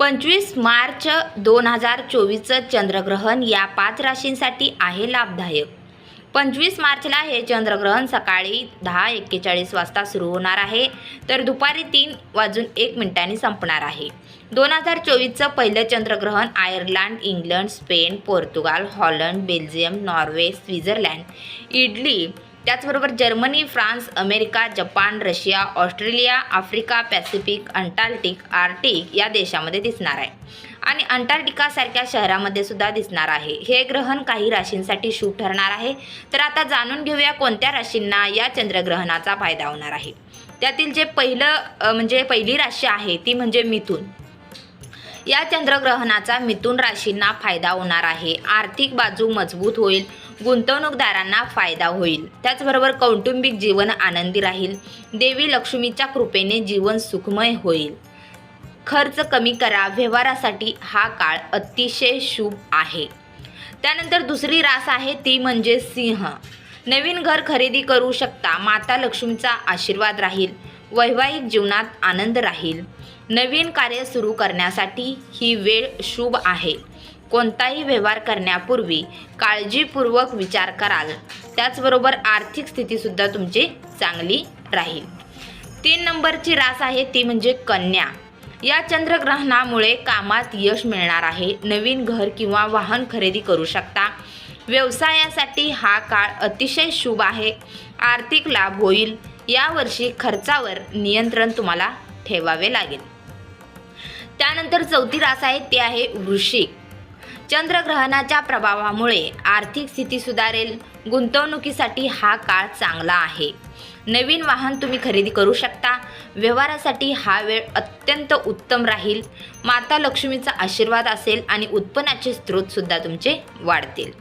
25 मार्च 2024चं चंद्रग्रहण या 5 राशींसाठी आहे लाभदायक. 25 मार्चला हे चंद्रग्रहण सकाळी 10:41 वाजता सुरू होणार आहे, तर दुपारी 3:01 संपणार आहे. 2024चं पहिलं चंद्रग्रहण Ireland, England, Spain, Portugal, Holland, Belgium, Norway, Switzerland, Italy, त्याचबरोबर Germany, France, America, Japan, Russia, Australia, Africa, Pacific, Arctic या देशामध्ये दिसणार आहे आणि अंटार्क्टिकासारख्या शहरामध्ये सुद्धा दिसणार आहे. हे ग्रहण काही राशींसाठी शुभ ठरणार आहे. तर आता जाणून घेऊया कोणत्या राशींना या चंद्रग्रहणाचा फायदा होणार आहे. त्यातील जे पहिली राशी आहे ती म्हणजे मिथुन. या चंद्रग्रहणाचा मिथुन राशींना फायदा होणार आहे. आर्थिक बाजू मजबूत होईल, गुंतवणूकदारांना फायदा होईल. त्याचबरोबर कौटुंबिक जीवन आनंदी राहील. देवी लक्ष्मीच्या कृपेने जीवन सुखमय होईल. खर्च कमी करा. व्यवहारासाठी हा काळ अतिशय शुभ आहे. त्यानंतर दुसरी रास आहे ती म्हणजे सिंह. नवीन घर खरेदी करू शकता. माता लक्ष्मीचा आशीर्वाद राहील. वैवाहिक जीवनात आनंद राहील. नवीन कार्य सुरू करण्यासाठी ही वेळ शुभ आहे. कोणताही व्यवहार करण्यापूर्वी काळजीपूर्वक विचार कराल. त्याचबरोबर आर्थिक स्थितीसुद्धा तुमची चांगली राहील. 3 नंबरची रास आहे ती म्हणजे कन्या. या चंद्रग्रहणामुळे कामात यश मिळणार आहे. नवीन घर किंवा वाहन खरेदी करू शकता. व्यवसायासाठी हा काळ अतिशय शुभ आहे. आर्थिक लाभ होईल. यावर्षी खर्चावर नियंत्रण तुम्हाला ठेवावे लागेल. त्यानंतर चौथी रास आहे ते आहे वृश्चिक. चंद्रग्रहणाच्या प्रभावामुळे आर्थिक स्थिती सुधारेल. गुंतवणुकीसाठी हा काळ चांगला आहे. नवीन वाहन तुम्ही खरेदी करू शकता. व्यवहारासाठी हा वेळ अत्यंत उत्तम राहील. माता लक्ष्मीचा आशीर्वाद असेल आणि उत्पन्नाचे स्रोत सुद्धा तुमचे वाढतील.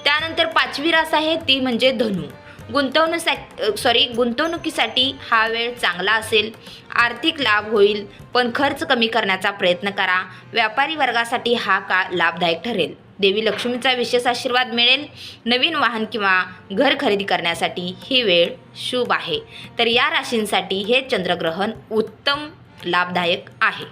त्यानंतर 5वी रास आहे ती म्हणजे धनु. गुंतवणुकीसाठी हा वेळ चांगला असेल. आर्थिक लाभ होईल, पण खर्च कमी करण्याचा प्रयत्न करा. व्यापारी वर्गासाठी हा काळ लाभदायक ठरेल. देवी लक्ष्मीचा विशेष आशीर्वाद मिळेल. नवीन वाहन किंवा घर खरेदी करण्यासाठी ही वेळ शुभ आहे. तर या राशींसाठी हे चंद्रग्रहण उत्तम लाभदायक आहे.